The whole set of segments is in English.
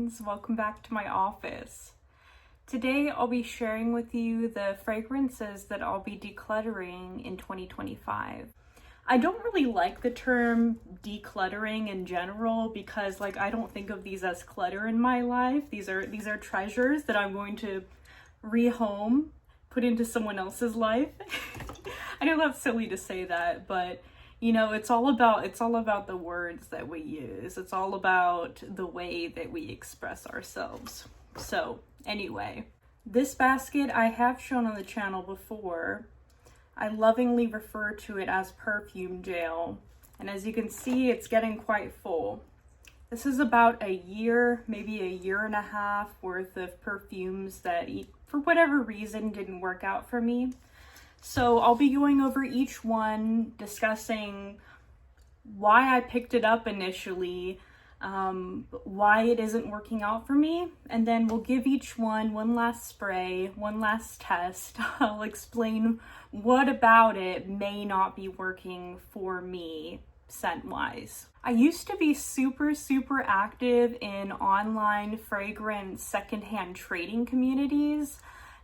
friends, welcome back to my office. Today I'll be sharing with you the fragrances that I'll be decluttering in 2025. I don't really like the term decluttering in general because I don't think of these as clutter in my life. These are treasures that I'm going to rehome, put into someone else's life. I know that's silly to say that, but you know, it's all about the words that we use. It's all about the way that we express ourselves. So anyway, this basket I have shown on the channel before. I lovingly refer to it as perfume jail. And as you can see, it's getting quite full. This is about a year, maybe a year and a half worth of perfumes that for whatever reason didn't work out for me. So I'll be going over each one, discussing why I picked it up initially, why it isn't working out for me, and then we'll give each one last spray, one last test. I'll explain what about it may not be working for me scent-wise. I used to be super active in online fragrance secondhand trading communities.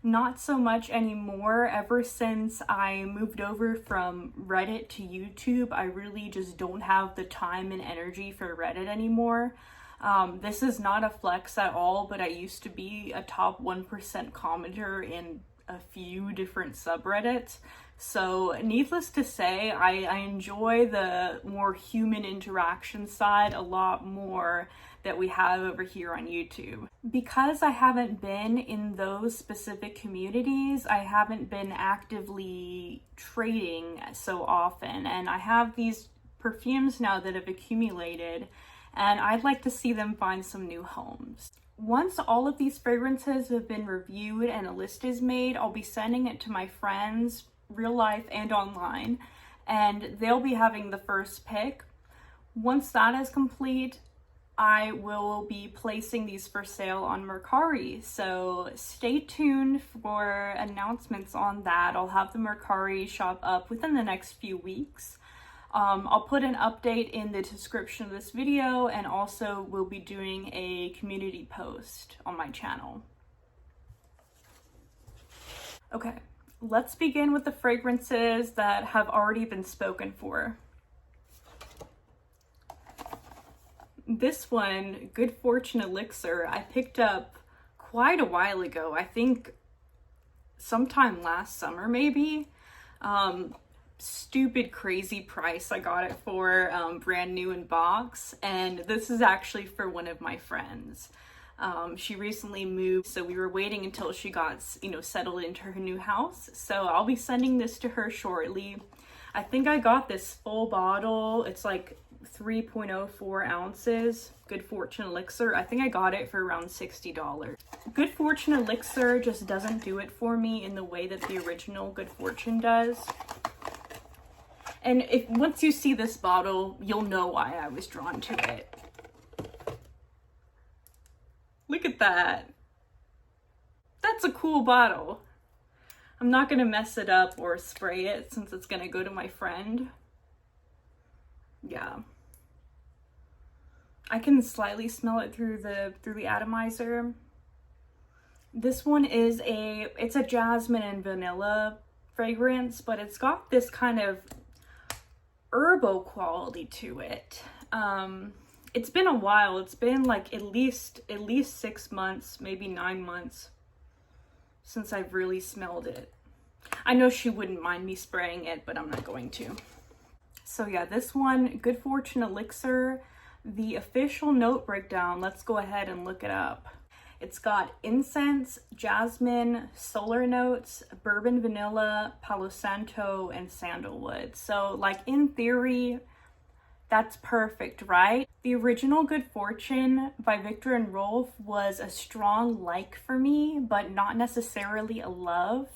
Not so much anymore. Ever since I moved over from Reddit to YouTube, I really just don't have the time and energy for Reddit anymore. This is not a flex at all, but I used to be a top 1% commenter in a few different subreddits. So needless to say, I enjoy the more human interaction side a lot more that we have over here on YouTube. Because I haven't been in those specific communities, I haven't been actively trading so often, and I have these perfumes now that have accumulated, and I'd like to see them find some new homes. Once all of these fragrances have been reviewed and a list is made, I'll be sending it to my friends, real life and online, and they'll be having the first pick. Once that is complete, I will be placing these for sale on Mercari, so stay tuned for announcements on that. I'll have the Mercari shop up within the next few weeks. I'll put an update in the description of this video, and also we'll be doing a community post on my channel. Okay, let's begin with the fragrances that have already been spoken for. This one, Good Fortune Elixir, I picked up quite a while ago. I think sometime last summer, maybe. Stupid crazy price I got it for, brand new in box. And this is actually for one of my friends. She recently moved, so we were waiting until she got, settled into her new house. So I'll be sending this to her shortly. I think I got this full bottle. It's like 3.04 ounces, Good Fortune Elixir. I think I got it for around $60. Good Fortune Elixir just doesn't do it for me in the way that the original Good Fortune does. And once you see this bottle, you'll know why I was drawn to it. Look at that. That's a cool bottle. I'm not gonna mess it up or spray it since it's gonna go to my friend. Yeah. I can slightly smell it through the atomizer. This one is it's a jasmine and vanilla fragrance, but it's got this kind of herbal quality to it. It's been a while. It's been like at least 6 months, maybe 9 months since I've really smelled it. I know she wouldn't mind me spraying it, but I'm not going to. So yeah, this one, Good Fortune Elixir, the official note breakdown, let's go ahead and look it up. It's got incense, jasmine, solar notes, bourbon vanilla, palo santo, and sandalwood. So in theory, that's perfect, right? The original Good Fortune by Viktor and Rolf was a strong like for me, but not necessarily a love.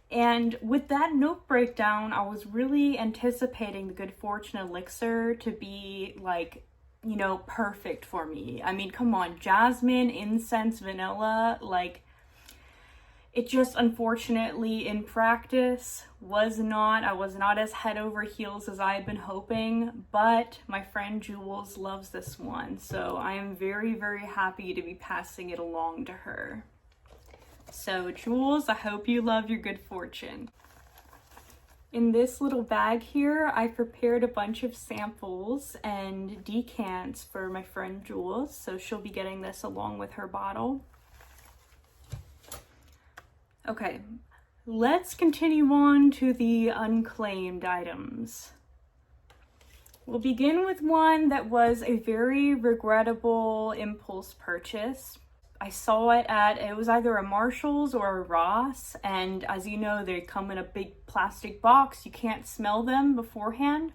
And with that note breakdown, I was really anticipating the Good Fortune Elixir to be perfect for me. I mean, come on, jasmine, incense, vanilla, It just unfortunately in practice I was not as head over heels as I had been hoping, but my friend Jules loves this one, so I am very, very happy to be passing it along to her. So Jules, I hope you love your good fortune. In this little bag here, I prepared a bunch of samples and decants for my friend Jules, so she'll be getting this along with her bottle. Okay, let's continue on to the unclaimed items. We'll begin with one that was a very regrettable impulse purchase. I saw it it was either a Marshall's or a Ross, and as you know, they come in a big plastic box. You can't smell them beforehand.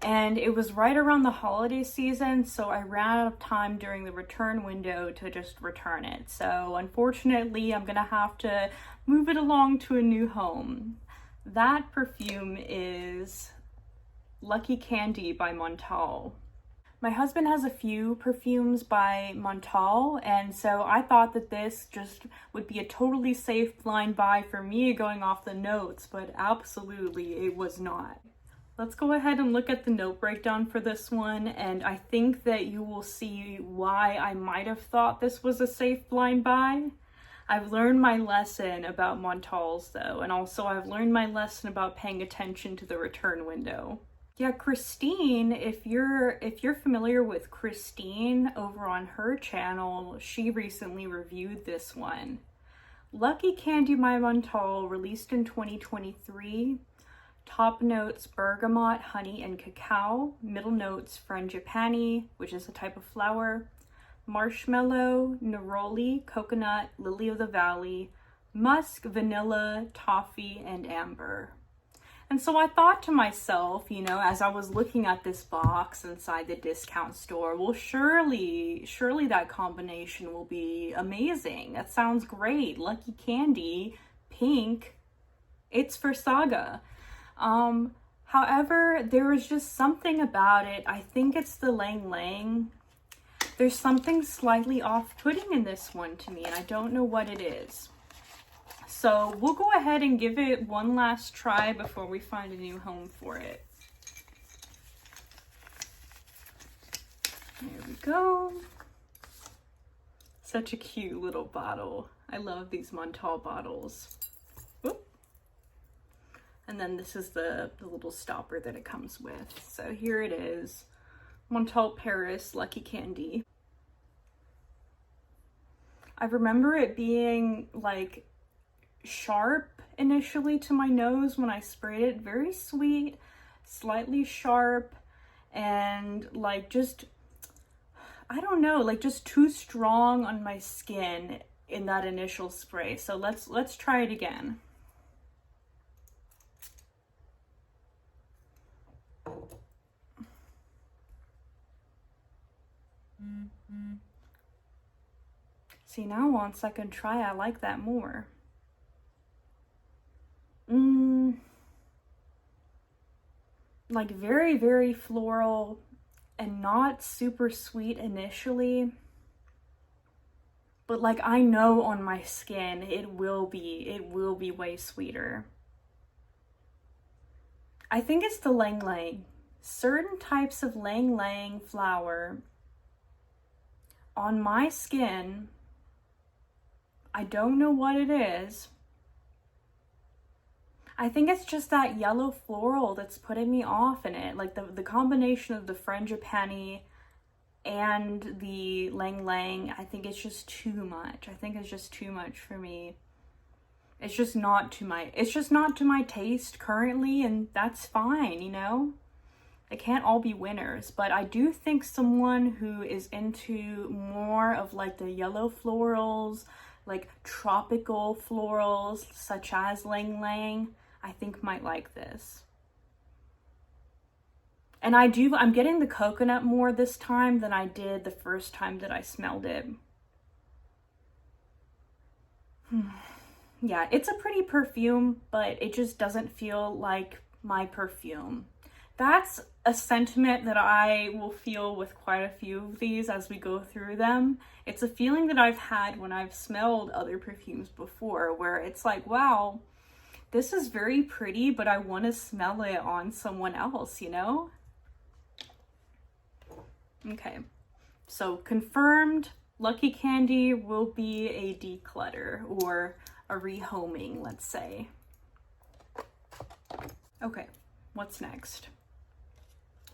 And it was right around the holiday season, so I ran out of time during the return window to just return it. So unfortunately, I'm gonna have to move it along to a new home. That perfume is Lucky Candy by Montale. My husband has a few perfumes by Montale, and so I thought that this just would be a totally safe blind buy for me going off the notes, but absolutely it was not. Let's go ahead and look at the note breakdown for this one, and I think that you will see why I might have thought this was a safe blind buy. I've learned my lesson about Montales though, and also I've learned my lesson about paying attention to the return window. Yeah, Christine, if you're familiar with Christine over on her channel, she recently reviewed this one. Lucky Candy by Montale, released in 2023. Top notes bergamot, honey, and cacao. Middle notes frangipani, which is a type of flower. Marshmallow, neroli, coconut, lily of the valley, musk, vanilla, toffee, and amber. And so I thought to myself, you know, as I was looking at this box inside the discount store, well, surely that combination will be amazing. That sounds great. Lucky Candy, pink. It's for Saga. However, there was just something about it. I think it's the Lang Lang. There's something slightly off-putting in this one to me, and I don't know what it is. So we'll go ahead and give it one last try before we find a new home for it. There we go. Such a cute little bottle. I love these Montale bottles. Whoop. And then this is the little stopper that it comes with. So here it is. Montale Paris Lucky Candy. I remember it being like sharp initially to my nose when I sprayed it. Very sweet, slightly sharp, and like just, I don't know, like just too strong on my skin in that initial spray. So let's try it again. See, now on second try, I like that more. Like very, very floral and not super sweet initially. But like I know on my skin, it will be way sweeter. I think it's the Lang Lang. Certain types of Lang Lang flower on my skin, I don't know what it is. I think it's just that yellow floral that's putting me off in it. Like the combination of the frangipani and the Lang Lang, I think it's just too much. I think it's just too much for me. It's just not to my taste currently, and that's fine, you know? They can't all be winners, but I do think someone who is into more of like the yellow florals, like tropical florals such as Lang Lang, I think might like this. And I'm getting the coconut more this time than I did the first time that I smelled it. Yeah, it's a pretty perfume, but it just doesn't feel like my perfume. That's a sentiment that I will feel with quite a few of these as we go through them. It's a feeling that I've had when I've smelled other perfumes before, where it's like, wow, this is very pretty, but I want to smell it on someone else, you know? Okay, so confirmed, Lucky Candy will be a declutter or a rehoming, let's say. Okay, what's next?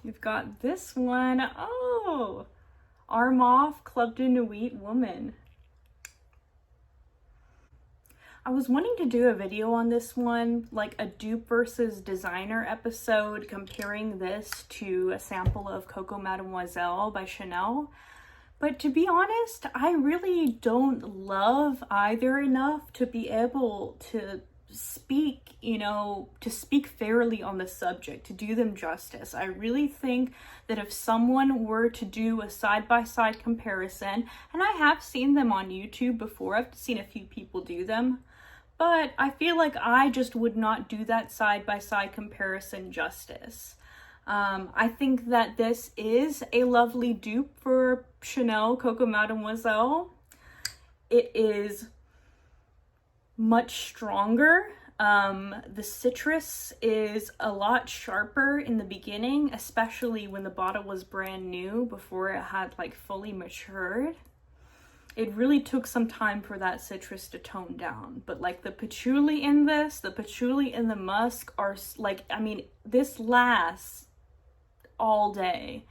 We've got this one. Oh, Armaf Club de Nuit Woman. I was wanting to do a video on this one, like a dupe versus designer episode, comparing this to a sample of Coco Mademoiselle by Chanel. But to be honest, I really don't love either enough to be able to speak, you know, to speak fairly on the subject, to do them justice. I really think that if someone were to do a side-by-side comparison, and I have seen them on YouTube before, I've seen a few people do them, but I feel like I just would not do that side-by-side comparison justice. I think that this is a lovely dupe for Chanel Coco Mademoiselle. It is much stronger. The citrus is a lot sharper in the beginning, especially when the bottle was brand new, before it had like fully matured. It really took some time for that citrus to tone down, but like the patchouli in this, the patchouli and the musk are like, I mean, this lasts all day.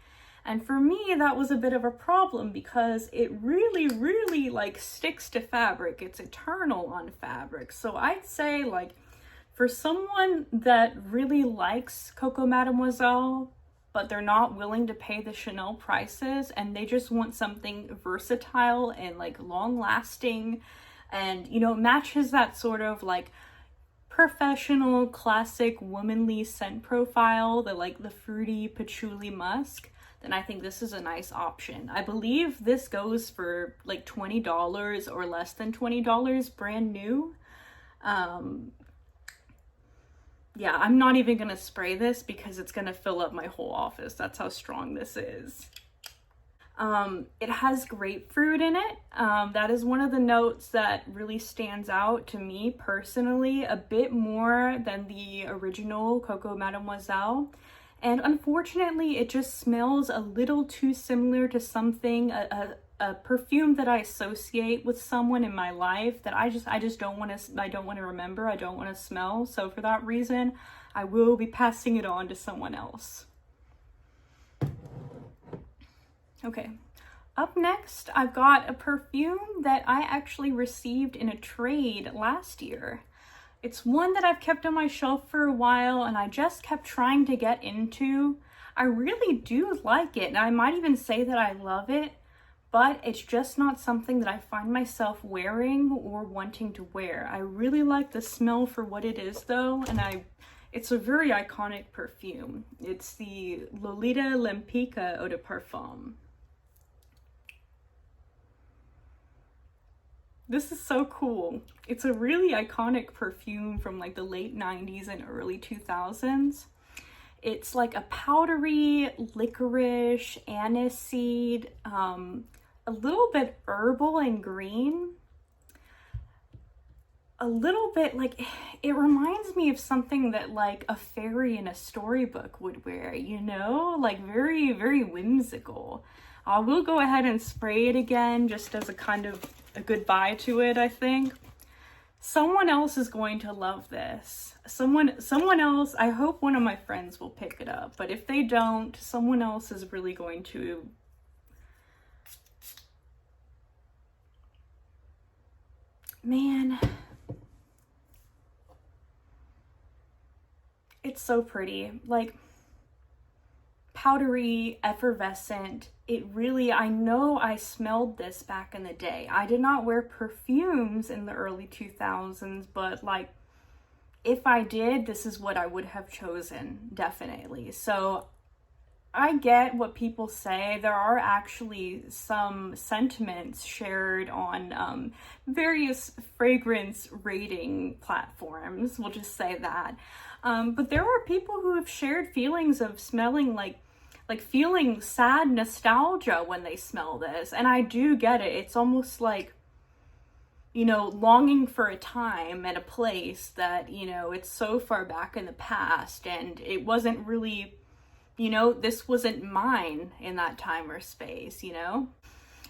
And for me, that was a bit of a problem because it really like sticks to fabric. It's eternal on fabric. So I'd say, like, for someone that really likes Coco Mademoiselle, but they're not willing to pay the Chanel prices and they just want something versatile and like long lasting and, you know, matches that sort of like professional classic womanly scent profile, the like the fruity patchouli musk, then I think this is a nice option. I believe this goes for like $20 or less than $20 brand new. Yeah, I'm not even gonna spray this because it's gonna fill up my whole office. That's how strong this is. It has grapefruit in it. That is one of the notes that really stands out to me personally, a bit more than the original Coco Mademoiselle. And unfortunately, it just smells a little too similar to something, a perfume that I associate with someone in my life that I just don't want to remember, I don't want to smell. So for that reason, I will be passing it on to someone else. Okay, up next, I've got a perfume that I actually received in a trade last year. It's one that I've kept on my shelf for a while and I just kept trying to get into. I really do like it, and I might even say that I love it, but it's just not something that I find myself wearing or wanting to wear. I really like the smell for what it is though, and it's a very iconic perfume. It's the Lolita Lempicka Eau de Parfum. This is so cool. It's a really iconic perfume from like the late 90s and early 2000s. It's like a powdery, licorice, aniseed, a little bit herbal and green. A little bit like, it reminds me of something that like a fairy in a storybook would wear, you know? Like very, very whimsical. I will go ahead and spray it again just as a kind of a goodbye to it, I think. Someone else is going to love this. Someone else, I hope one of my friends will pick it up, but if they don't, someone else is really going to. Man, it's so pretty. Like, powdery, effervescent. It really, I know I smelled this back in the day. I did not wear perfumes in the early 2000s, but like, if I did, this is what I would have chosen, definitely. So I get what people say. There are actually some sentiments shared on various fragrance rating platforms, we'll just say that. But there are people who have shared feelings of smelling like feeling sad nostalgia when they smell this. And I do get it. It's almost like, you know, longing for a time and a place that, you know, it's so far back in the past and it wasn't really, you know, this wasn't mine in that time or space, you know?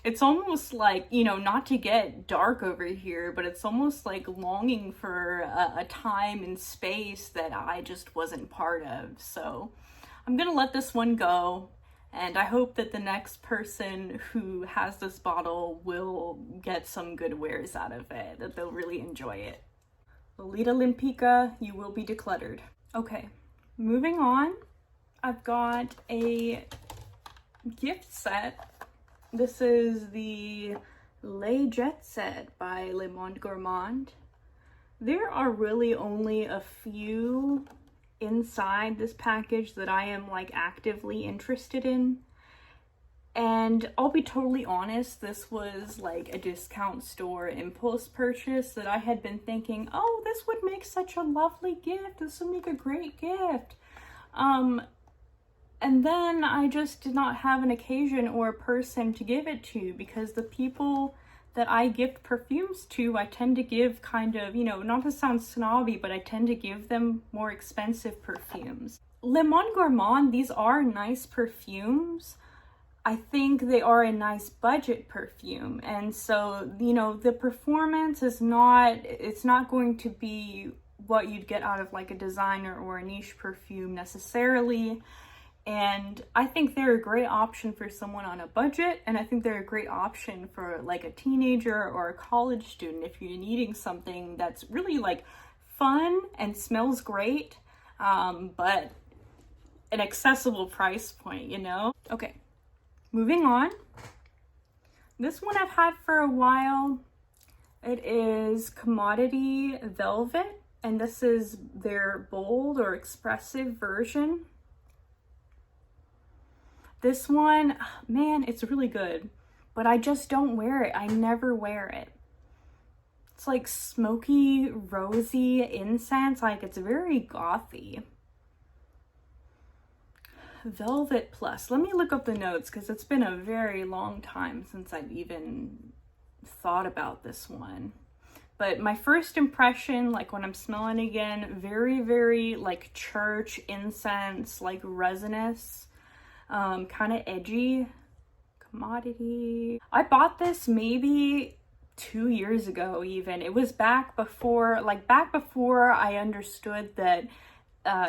It's almost like, you know, not to get dark over here, but it's almost like longing for a time and space that I just wasn't part of. So I'm gonna let this one go, and I hope that the next person who has this bottle will get some good wears out of it, that they'll really enjoy it. Lolita Lempicka, you will be decluttered. Okay, moving on. I've got a gift set. This is the Le Jet Set by Le Monde Gourmand. There are really only a few inside this package that I am like actively interested in. And I'll be totally honest, this was like a discount store impulse purchase that I had been thinking, oh, this would make such a lovely gift. This would make a great gift. And then I just did not have an occasion or a person to give it to, because the people that I gift perfumes to, I tend to give kind of, you know, not to sound snobby, but I tend to give them more expensive perfumes. Le Monde Gourmand, these are nice perfumes. I think they are a nice budget perfume. And so, you know, the performance is not, it's not going to be what you'd get out of like a designer or a niche perfume necessarily. And I think they're a great option for someone on a budget, and I think they're a great option for like a teenager or a college student if you're needing something that's really like fun and smells great, but an accessible price point, you know? Okay, moving on. This one I've had for a while. It is Commodity Velvet, and this is their bold or expressive version. This one, man, it's really good, but I just don't wear it. I never wear it. It's like smoky, rosy incense, like it's very gothy. Velvet Plus. Let me look up the notes because it's been a very long time since I've even thought about this one. But my first impression, like when I'm smelling again, very, very like church incense, like resinous. Kind of edgy. Commodity. I bought this maybe 2 years ago even. It was back before I understood that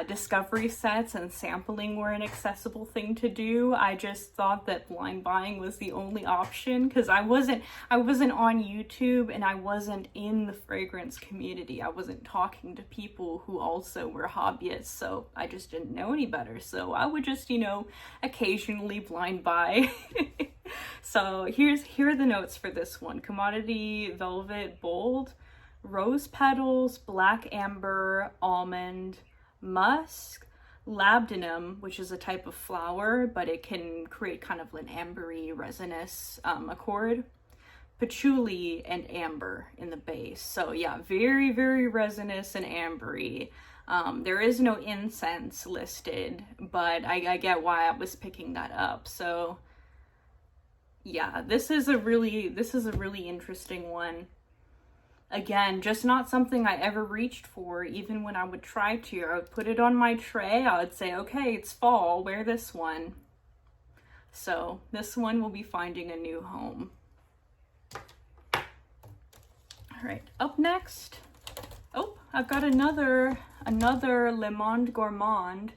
discovery sets and sampling were an accessible thing to do. I just thought that blind buying was the only option because I wasn't on YouTube and I wasn't in the fragrance community. I wasn't talking to people who also were hobbyists, so I just didn't know any better. So I would just, you know, occasionally blind buy. So here are the notes for this one. Commodity Velvet Bold, rose petals, black amber, almond, musk, labdanum, which is a type of flower, but it can create kind of an ambery resinous accord, patchouli, and amber in the base. So yeah, very, very resinous and ambery. There is no incense listed, but I get why I was picking that up. So yeah, this is a really interesting one. Again, just not something I ever reached for, even when I would try to. I would put it on my tray, I would say, okay, it's fall, I'll wear this one. So this one will be finding a new home. All right, up next, oh, I've got another Le Monde Gourmand.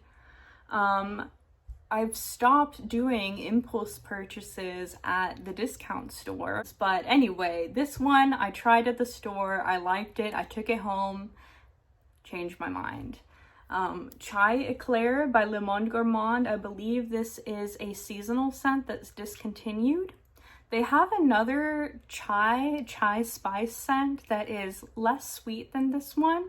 I've stopped doing impulse purchases at the discount store. But anyway, this one I tried at the store. I liked it. I took it home. Changed my mind. Chai Eclair by Le Monde Gourmand. I believe this is a seasonal scent that's discontinued. They have another chai spice scent that is less sweet than this one.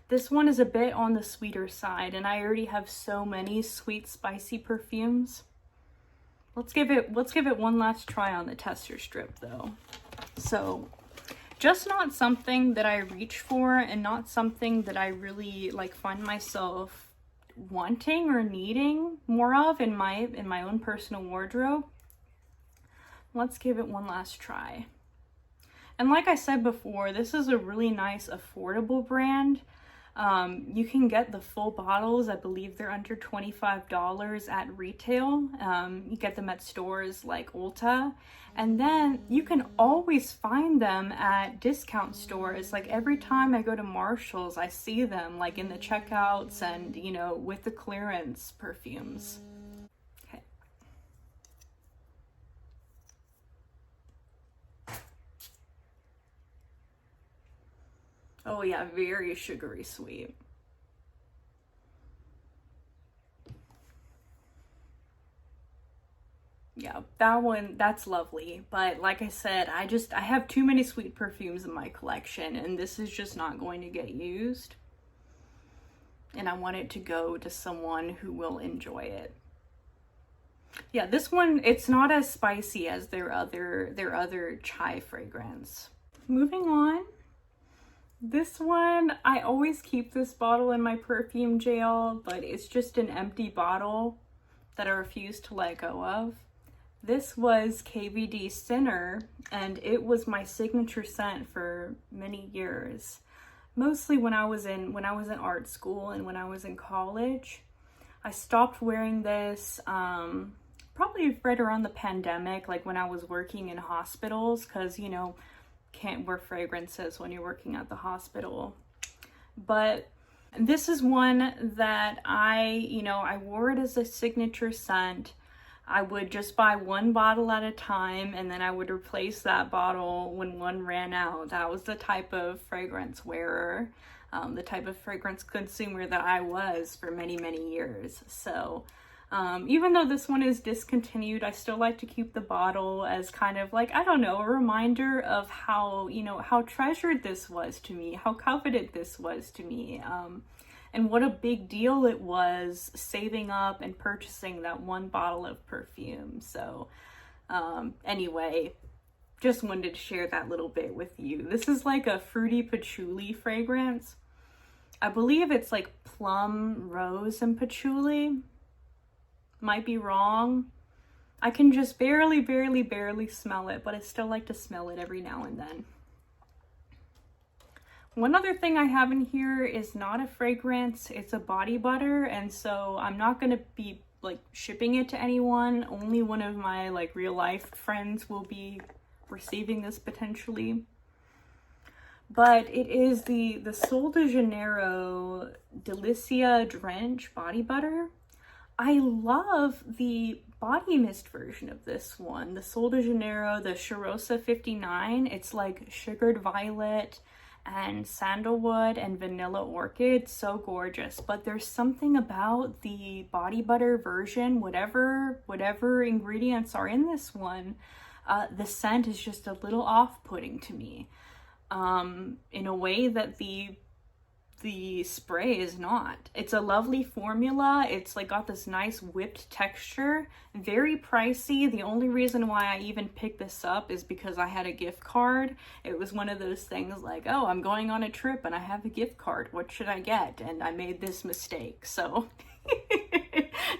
This one is a bit on the sweeter side, and I already have so many sweet, spicy perfumes. Let's give it one last try on the tester strip though. So, just not something that I reach for, and not something that I really like find myself wanting or needing more of in my own personal wardrobe. Let's give it one last try. And like I said before, this is a really nice affordable brand. You can get the full bottles. I believe they're under $25 at retail. You get them at stores like Ulta. And then you can always find them at discount stores. Like every time I go to Marshall's, I see them like in the checkouts and, you know, with the clearance perfumes. Okay. Oh yeah, very sugary sweet. Yeah, that one, that's lovely. But like I said, I have too many sweet perfumes in my collection, and this is just not going to get used. And I want it to go to someone who will enjoy it. Yeah, this one, it's not as spicy as their other chai fragrance. Moving on. This one, I always keep this bottle in my perfume jail, but it's just an empty bottle that I refuse to let go of. This was KVD Sinner, and it was my signature scent for many years. Mostly when I was in art school and when I was in college. I stopped wearing this probably right around the pandemic, like when I was working in hospitals, because, you know, can't wear fragrances when you're working at the hospital. But this is one that I wore it as a signature scent. I would just buy one bottle at a time, and then I would replace that bottle when one ran out. That was the type of fragrance wearer, the type of fragrance consumer that I was for many, many years. So even though this one is discontinued, I still like to keep the bottle as kind of like, I don't know, a reminder of how, you know, how treasured this was to me, how coveted this was to me, and what a big deal it was saving up and purchasing that one bottle of perfume. So anyway, just wanted to share that little bit with you. This is like a fruity patchouli fragrance. I believe it's like plum, rose, and patchouli. Might be wrong. I can just barely smell it, but I still like to smell it every now and then. One other thing I have in here is not a fragrance, it's a body butter, and so I'm not going to be like shipping it to anyone. Only one of my like real life friends will be receiving this potentially. But it is the Sol de Janeiro Delicia Drench body butter. I love the body mist version of this one, the Sol de Janeiro, the Cheirosa 59. It's like sugared violet and sandalwood and vanilla orchid. So gorgeous. But there's something about the body butter version, whatever ingredients are in this one, the scent is just a little off-putting to me, in a way that the spray is not. It's a lovely formula. It's like got this nice whipped texture, very pricey. The only reason why I even picked this up is because I had a gift card. It was one of those things like, oh, I'm going on a trip and I have a gift card, what should I get? And I made this mistake. So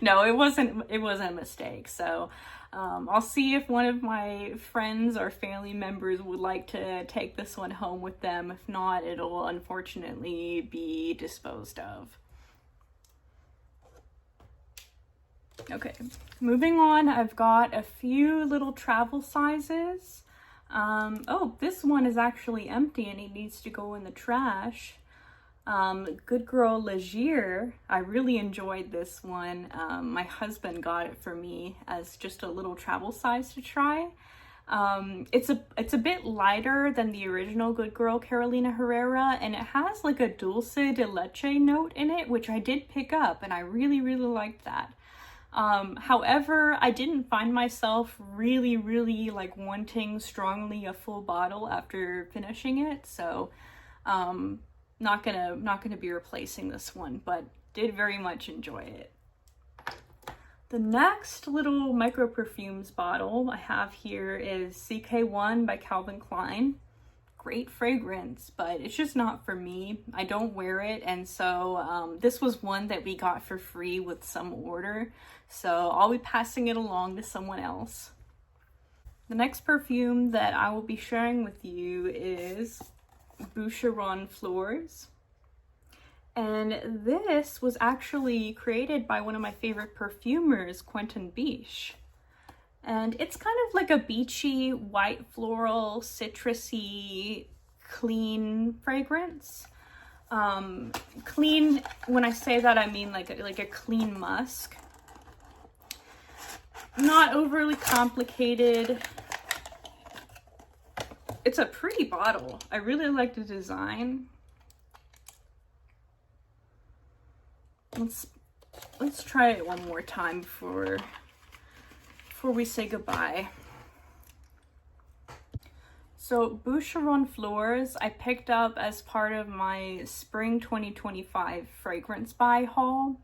no, it wasn't a mistake. So I'll see if one of my friends or family members would like to take this one home with them. If not, it'll unfortunately be disposed of. Okay, moving on, I've got a few little travel sizes. Oh, this one is actually empty and it needs to go in the trash. Good Girl Elixir. I really enjoyed this one. My husband got it for me as just a little travel size to try. It's a bit lighter than the original Good Girl Carolina Herrera, and it has like a dulce de leche note in it, which I did pick up, and I really liked that. However, I didn't find myself really like wanting strongly a full bottle after finishing it, so not gonna be replacing this one, but did very much enjoy it. The next little micro perfumes bottle I have here is CK1 by Calvin Klein. Great fragrance, but it's just not for me. I don't wear it, and so this was one that we got for free with some order, so I'll be passing it along to someone else. The next perfume that I will be sharing with you is Boucheron Fleurs. And this was actually created by one of my favorite perfumers, Quentin Biche. And it's kind of like a beachy, white floral, citrusy, clean fragrance. Clean, when I say that, I mean like a clean musk. Not overly complicated. It's a pretty bottle. I really like the design. Let's try it one more time before we say goodbye. So Boucheron Fleurs I picked up as part of my spring 2025 fragrance buy haul.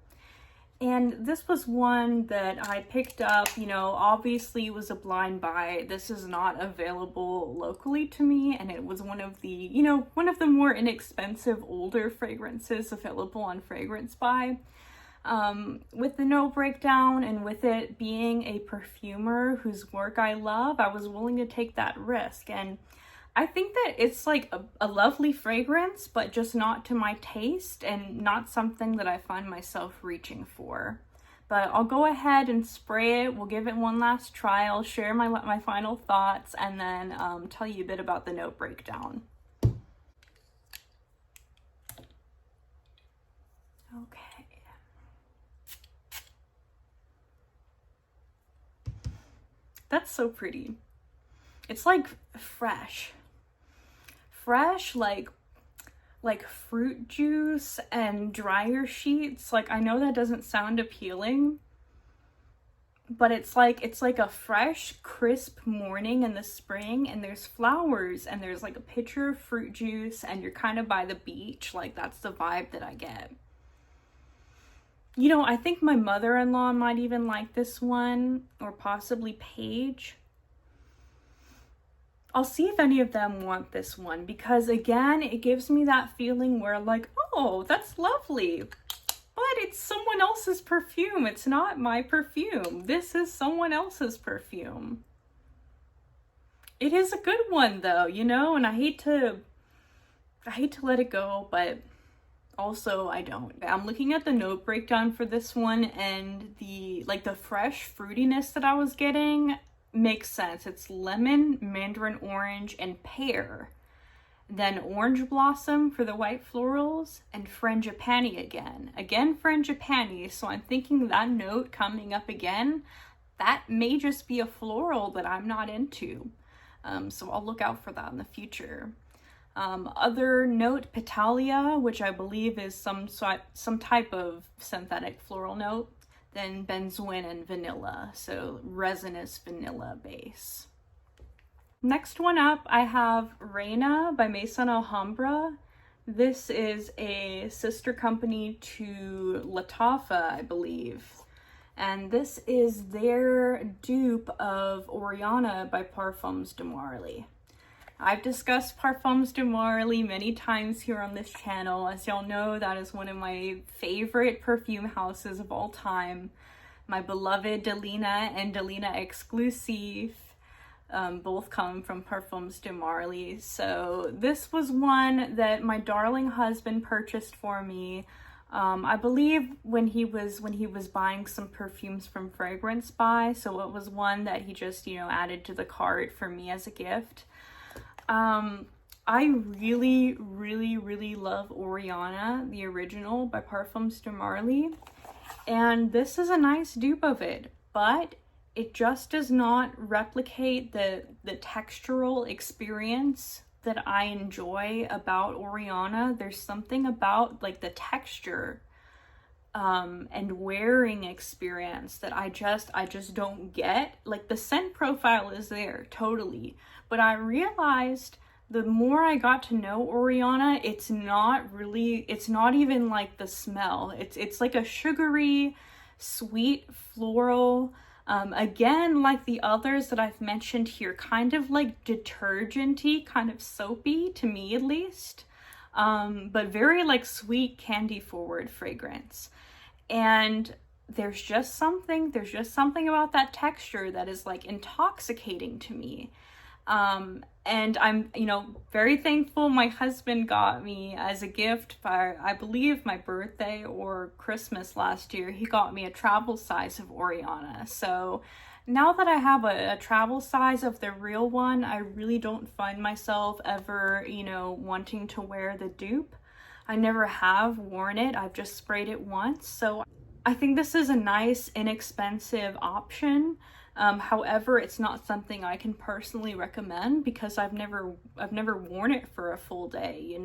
And this was one that I picked up, you know, obviously it was a blind buy. This is not available locally to me, and it was one of the, you know, one of the more inexpensive older fragrances available on Fragrance Buy. With the note breakdown and with it being a perfumer whose work I love, I was willing to take that risk. And I think that it's like a lovely fragrance, but just not to my taste and not something that I find myself reaching for. But I'll go ahead and spray it. We'll give it one last try. I'll share my final thoughts and then tell you a bit about the note breakdown. Okay. That's so pretty. It's like fresh, like fruit juice and dryer sheets. Like, I know that doesn't sound appealing, but it's like a fresh, crisp morning in the spring, and there's flowers and there's like a pitcher of fruit juice and you're kind of by the beach. Like, that's the vibe that I get. You know, I think my mother-in-law might even like this one, or possibly Paige. I'll see if any of them want this one, because again, it gives me that feeling where like, oh, that's lovely, but it's someone else's perfume. It's not my perfume. This is someone else's perfume. It is a good one though, you know, and I hate to let it go, but also I don't. I'm looking at the note breakdown for this one, and the fresh fruitiness that I was getting makes sense. It's lemon, mandarin orange, and pear. Then orange blossom for the white florals, and frangipani again. Again, frangipani, so I'm thinking that note coming up again, that may just be a floral that I'm not into. So I'll look out for that in the future. Other note, Petalia, which I believe is some type of synthetic floral note. Then benzoin and vanilla, so resinous vanilla base. Next one up, I have Reyna by Maison Alhambra. This is a sister company to Lattafa, I believe. And this is their dupe of Oriana by Parfums de Marly. I've discussed Parfums de Marly many times here on this channel. As y'all know, that is one of my favorite perfume houses of all time. My beloved Delina and Delina Exclusive both come from Parfums de Marly. So this was one that my darling husband purchased for me. I believe when he was buying some perfumes from Fragrance Buy. So it was one that he just, you know, added to the cart for me as a gift. I really, really, really love Oriana, the original by Parfums de Marly, and this is a nice dupe of it, but it just does not replicate the textural experience that I enjoy about Oriana. There's something about like the texture and wearing experience that I just don't get. Like, the scent profile is there totally, but I realized the more I got to know Oriana, it's not even like the smell. It's like a sugary, sweet floral, again, like the others that I've mentioned here, kind of like detergent-y, kind of soapy, to me at least, but very like sweet, candy forward fragrance. And there's just something about that texture that is like intoxicating to me. And I'm, very thankful my husband got me as a gift for, I believe, my birthday or Christmas last year. He got me a travel size of Oriana. So now that I have a travel size of the real one, I really don't find myself ever, wanting to wear the dupe. I never have worn it. I've just sprayed it once. So I think this is a nice, inexpensive option. However, it's not something I can personally recommend because I've never worn it for a full day,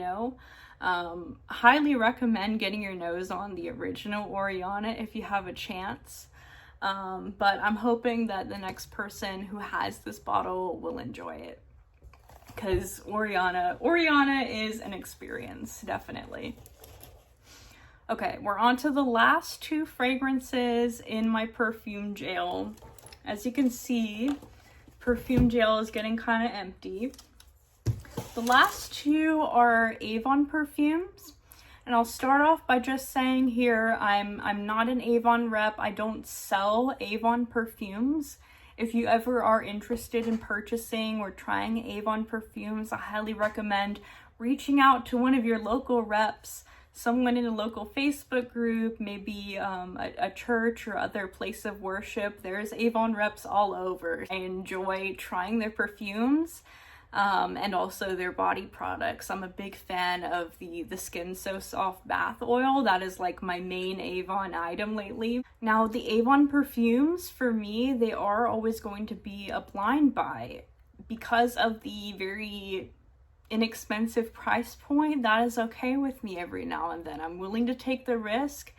Highly recommend getting your nose on the original Oriana if you have a chance. But I'm hoping that the next person who has this bottle will enjoy it, because Oriana is an experience, definitely. Okay, we're on to the last two fragrances in my perfume jail. As you can see, perfume jail is getting kind of empty. The last two are Avon perfumes. And I'll start off by just saying here, I'm not an Avon rep. I don't sell Avon perfumes. If you ever are interested in purchasing or trying Avon perfumes, I highly recommend reaching out to one of your local reps, someone in a local Facebook group, maybe a church or other place of worship. There's Avon reps all over. I enjoy trying their perfumes and also their body products. I'm a big fan of the Skin So Soft bath oil. That is like my main Avon item lately. Now, the Avon perfumes, for me, they are always going to be a blind buy because of the very inexpensive price point. That is okay with me every now and then. I'm willing to take the risk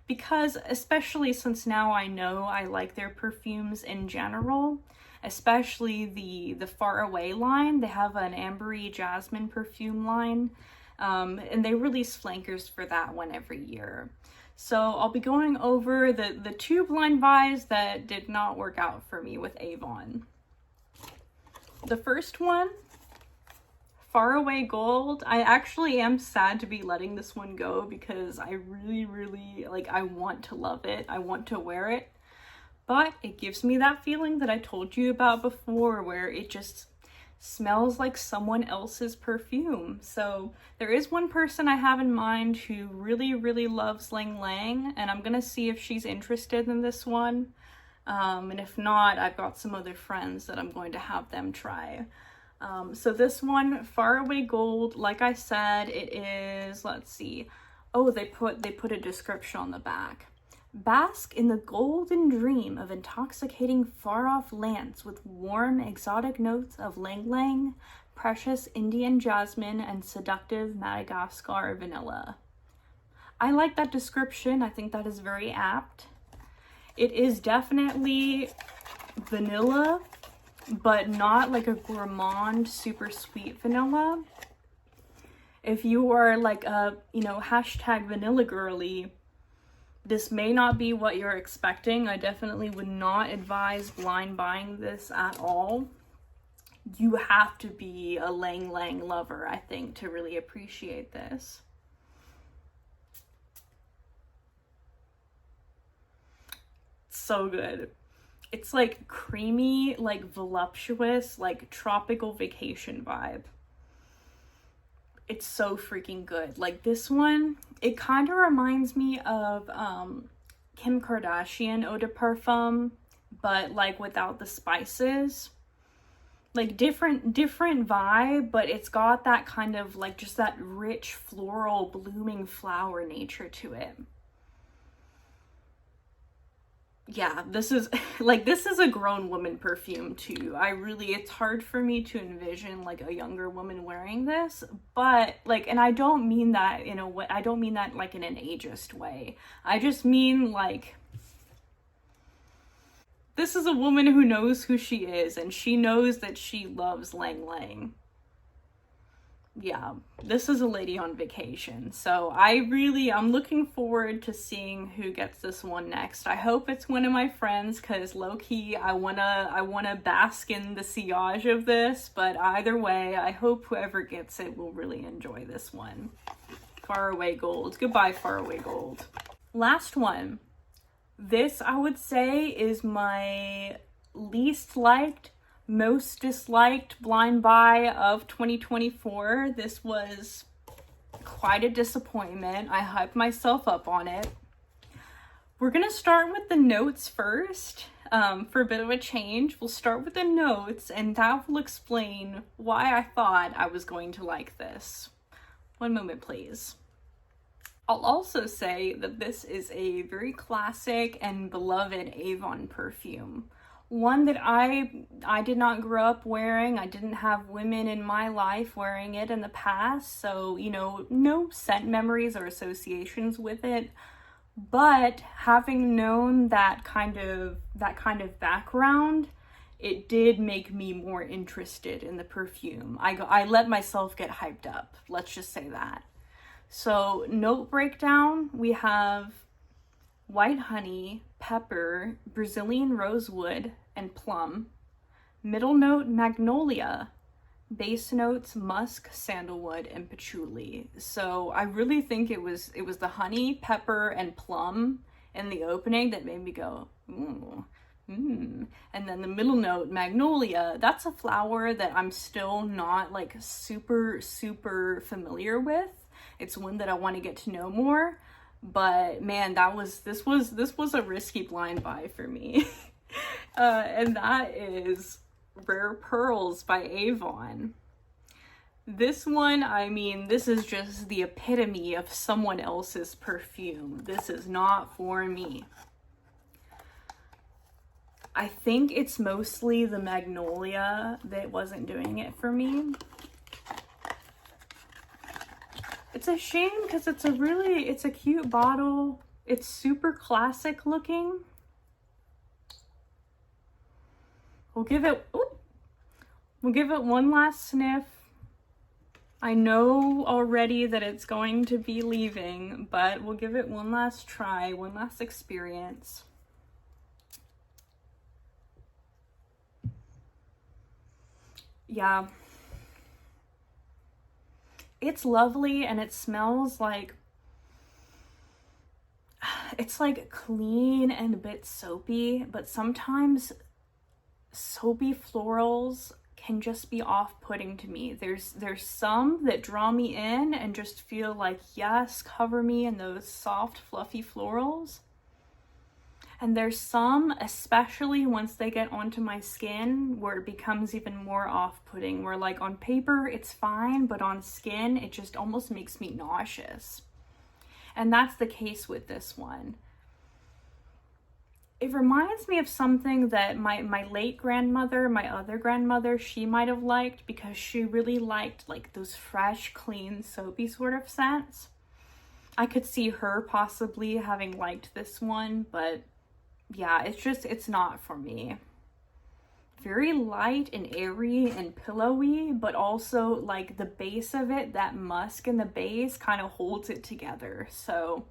because, especially since now I know I like their perfumes in general, especially the Far Away line. They have an ambery jasmine perfume line, and they release flankers for that one every year. So I'll be going over the two blind buys that did not work out for me with Avon. The first one, Far Away Gold. I actually am sad to be letting this one go because I really, I want to love it. I want to wear it. But it gives me that feeling that I told you about before, where it just smells like someone else's perfume. So there is one person I have in mind who really loves Lang Lang, and I'm gonna see if she's interested in this one. And if not, I've got some other friends that I'm going to have them try. So this one, Far Away Gold, like I said, it is, let's see. Oh, they put a description on the back. Bask in the golden dream of intoxicating far-off lands with warm, exotic notes of Lang Lang, precious Indian jasmine, and seductive Madagascar vanilla. I like that description. I think that is very apt. It is definitely vanilla, but not like a gourmand, super sweet vanilla. If you are like a, hashtag vanilla girly, this may not be what you're expecting. I definitely would not advise blind buying this at all. You have to be a Lang Lang lover, I think, to really appreciate this. So good. It's like creamy, like voluptuous, like tropical vacation vibe. It's so freaking good. Like this one, it kind of reminds me of Kim Kardashian eau de parfum, but like without the spices. Like different vibe, but it's got that kind of like just that rich floral blooming flower nature to it. Yeah, this is a grown woman perfume too. It's hard for me to envision like a younger woman wearing this, but like, and I don't mean that in a way, I don't mean that like in an ageist way. I just mean like, this is a woman who knows who she is, and she knows that she loves Lang Lang. yeah, this is a lady on vacation. So I'm looking forward to seeing who gets this one next. I hope it's one of my friends, because low-key I wanna bask in the sillage of this, but either way, I hope whoever gets it will really enjoy this one. Faraway Gold. Goodbye, Faraway Gold. Last one. This, I would say, is my least liked, most disliked blind buy of 2024. This was quite a disappointment. I hyped myself up on it. We're gonna start with the notes first. For a bit of a change, we'll start with the notes, and that will explain why I thought I was going to like this. One moment, please. I'll also say that this is a very classic and beloved Avon perfume. One that I did not grow up wearing. I didn't have women in my life wearing it in the past, so, you know, no scent memories or associations with it. But having known that kind of background, it did make me more interested in the perfume. I let myself get hyped up, let's just say that. So, note breakdown, we have white honey, pepper, Brazilian rosewood, and plum. Middle note, magnolia. Base notes, musk, sandalwood, and patchouli. So I really think it was the honey, pepper, and plum in the opening that made me go, ooh, And then the middle note, magnolia, that's a flower that I'm still not like super familiar with. It's one that I want to get to know more. But man, this was a risky blind buy for me. And that is Rare Pearls by Avon. This one, I mean, this is just the epitome of someone else's perfume. This is not for me. I think it's mostly the magnolia that wasn't doing it for me. It's a shame because it's a cute bottle. It's super classic looking. We'll give it one last sniff. I know already that it's going to be leaving, but we'll give it one last try, one last experience. Yeah. It's lovely and it smells like, it's like clean and a bit soapy, but sometimes soapy florals can just be off-putting to me. There's some that draw me in and just feel like, yes, cover me in those soft, fluffy florals. And there's some, especially once they get onto my skin, where it becomes even more off-putting, where like on paper it's fine, but on skin it just almost makes me nauseous. And that's the case with this one. It reminds me of something that my late grandmother, my other grandmother, she might have liked, because she really liked like those fresh, clean, soapy sort of scents. I could see her possibly having liked this one, but yeah, it's not for me. Very light and airy and pillowy, but also like the base of it, that musk in the base kind of holds it together. So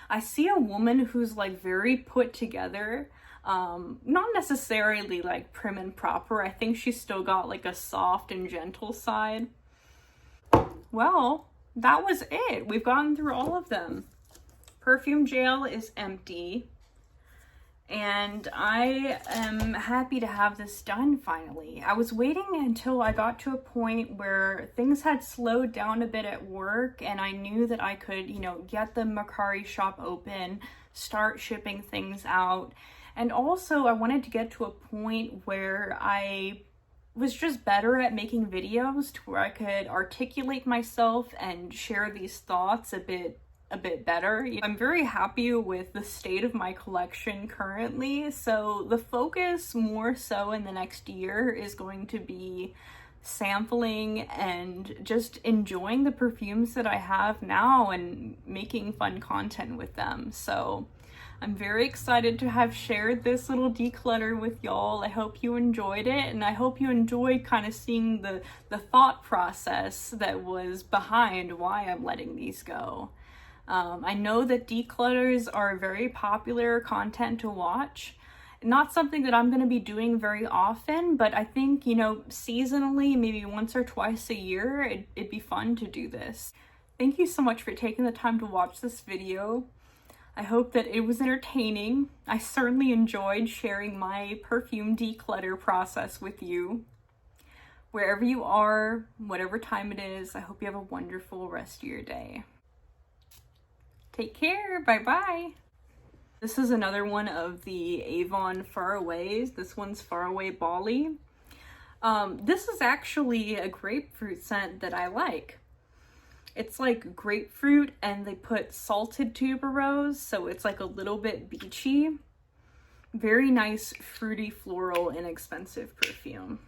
I see a woman who's like very put together, not necessarily like prim and proper. I think she's still got like a soft and gentle side. Well, that was it. We've gone through all of them. Perfume jail is empty. And I am happy to have this done finally. I was waiting until I got to a point where things had slowed down a bit at work and I knew that I could, you know, get the Mercari shop open, start shipping things out. And also I wanted to get to a point where I was just better at making videos, to where I could articulate myself and share these thoughts a bit better. I'm very happy with the state of my collection currently, so the focus more so in the next year is going to be sampling and just enjoying the perfumes that I have now and making fun content with them. So I'm very excited to have shared this little declutter with y'all. I hope you enjoyed it, and I hope you enjoyed kind of seeing the thought process that was behind why I'm letting these go. I know that declutters are very popular content to watch. Not something that I'm going to be doing very often, but I think, you know, seasonally, maybe once or twice a year, it'd be fun to do this. Thank you so much for taking the time to watch this video. I hope that it was entertaining. I certainly enjoyed sharing my perfume declutter process with you. Wherever you are, whatever time it is, I hope you have a wonderful rest of your day. Take care. Bye-bye. This is another one of the Avon Faraways. This one's Faraway Bali. This is actually a grapefruit scent that I like. It's like grapefruit and they put salted tuberose, so it's like a little bit beachy. Very nice, fruity, floral, inexpensive perfume.